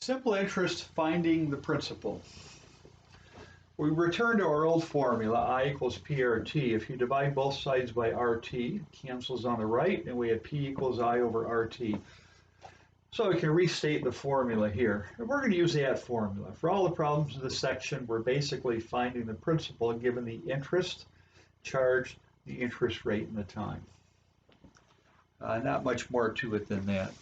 Simple interest, finding the principal. We return to our old formula, I equals PRT. If you divide both sides by RT, it cancels on the right, and we have P equals I over RT. So we can restate the formula here. And we're going to use that formula. For all the problems in this section, we're basically finding the principal given the interest charge, the interest rate, and the time. Not much more to it than that.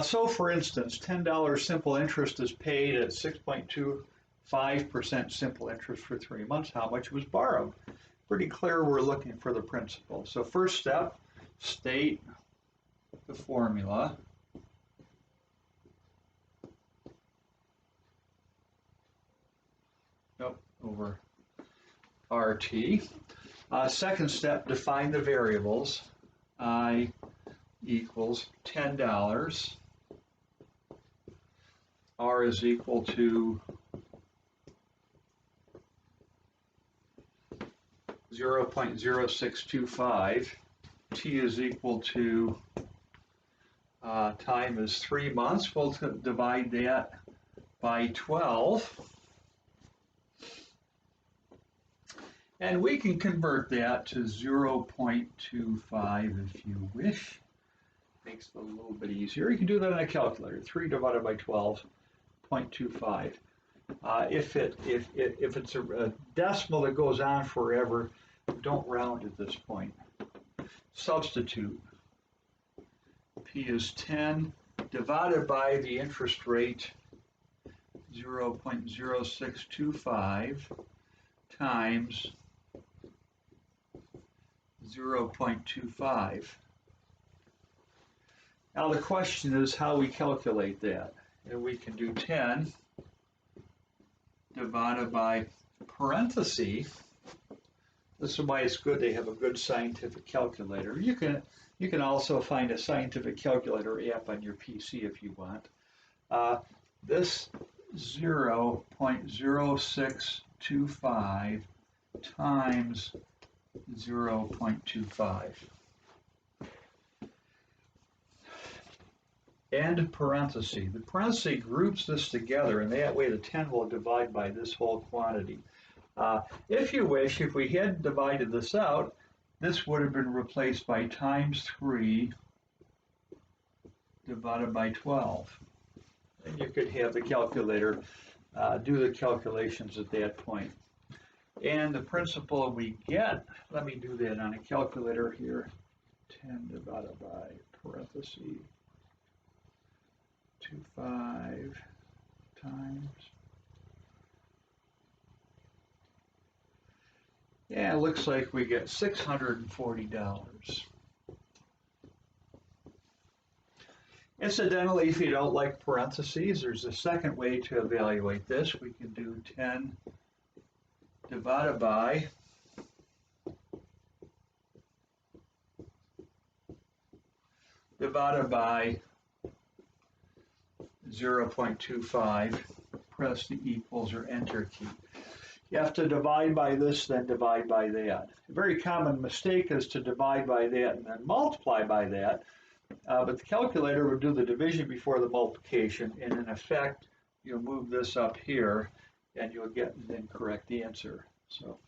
So for instance, $10 simple interest is paid at 6.25% simple interest for 3 months. How much was borrowed? Pretty clear we're looking for the principal. So first step, state the formula. Over RT. Second step, define the variables. I equals $10. R is equal to 0.0625. T is equal to time is 3 months. We'll divide that by 12. And we can convert that to 0.25 if you wish. Makes it a little bit easier. You can do that on a calculator. 3 divided by 12, 0.25. If it's a decimal that goes on forever, don't round at this point. Substitute. P is 10 divided by the interest rate, 0.0625 times 0.25. Now the question is how we calculate that. And we can do 10 divided by parentheses. This is why it's good they have a good scientific calculator. You can also find a scientific calculator app on your PC if you want. This 0.0625 times 0.25. And parenthesis. The parenthesis groups this together, and that way the 10 will divide by this whole quantity. If you wish, if we had divided this out, this would have been replaced by times 3 divided by 12. And you could have the calculator do the calculations at that point. And the principal we get, let me do that on a calculator here, 10 divided by parentheses 25 times. Yeah, it looks like we get $640. Incidentally, if you don't like parentheses, there's a second way to evaluate this. We can do 10 divided by divided by 0.25, press the equals or enter key. You have to divide by this, then divide by that. A very common mistake is to divide by that and then multiply by that, but the calculator would do the division before the multiplication, and in effect, you'll move this up here, and you'll get an incorrect answer. So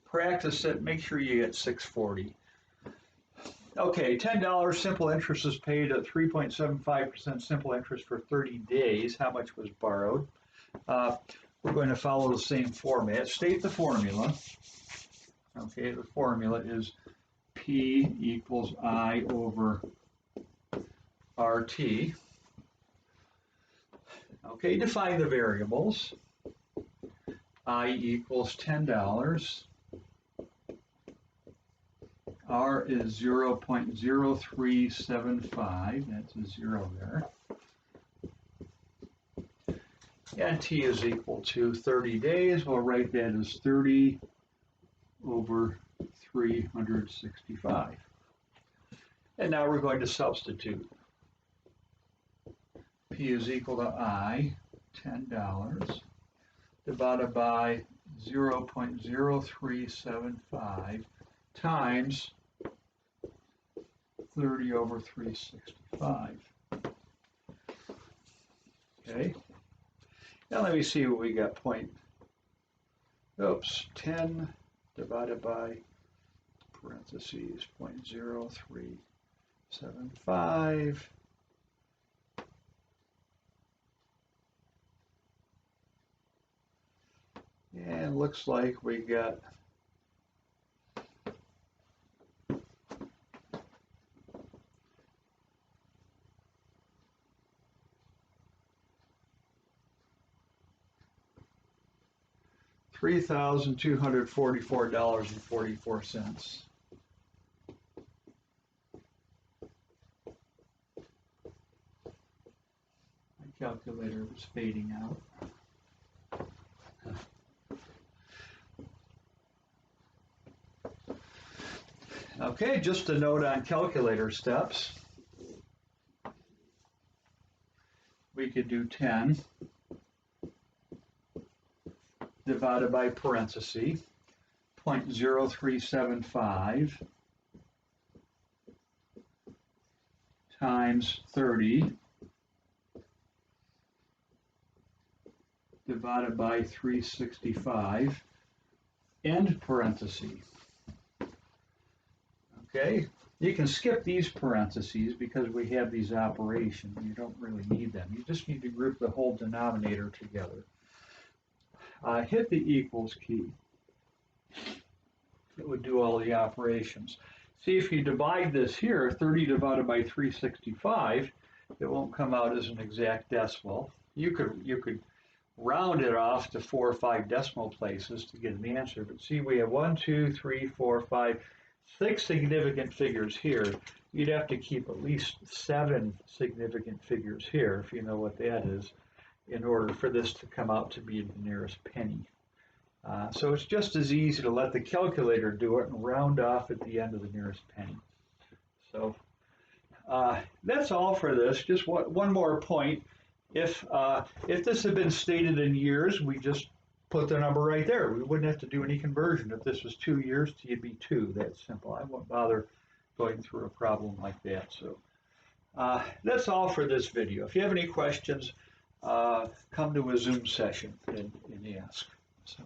practice it, make sure you get 640. Okay, $10 simple interest is paid at 3.75% simple interest for 30 days. How much was borrowed? We're going to follow the same format. State the formula. Okay, the formula is P equals I over RT. Okay, define the variables. I equals $10. R is 0.0375, that's a 0 there. And T is equal to 30 days. We'll write that as 30 over 365. And now we're going to substitute. P is equal to I, $10, divided by 0.0375 times 30 over 365. Okay. Now let me see what we got. 10 divided by parentheses 0.0375. And looks like we got $3,244.44. My calculator was fading out. Okay, just a note on calculator steps. We could do 10 divided by parenthesis 0.0375 times 30 divided by 365 end parenthesis. Okay, you can skip these parentheses because we have these operations. You don't really need them. You just need to group the whole denominator together. Hit the equals key. It would do all the operations. See, if you divide this here, 30 divided by 365, it won't come out as an exact decimal. You could round it off to 4 or 5 decimal places to get an answer. But see, we have 1, 2, 3, 4, 5, 6 significant figures here. You'd have to keep at least 7 significant figures here, if you know what that is, in order for this to come out to be the nearest penny. So it's just as easy to let the calculator do it and round off at the end of the nearest penny. So that's all for this. Just one more point. If this had been stated in years, we just put the number right there. We wouldn't have to do any conversion. If this was 2 years, it'd be 2. That's simple. I won't bother going through a problem like that. So that's all for this video. If you have any questions, come to a Zoom session and ask. So.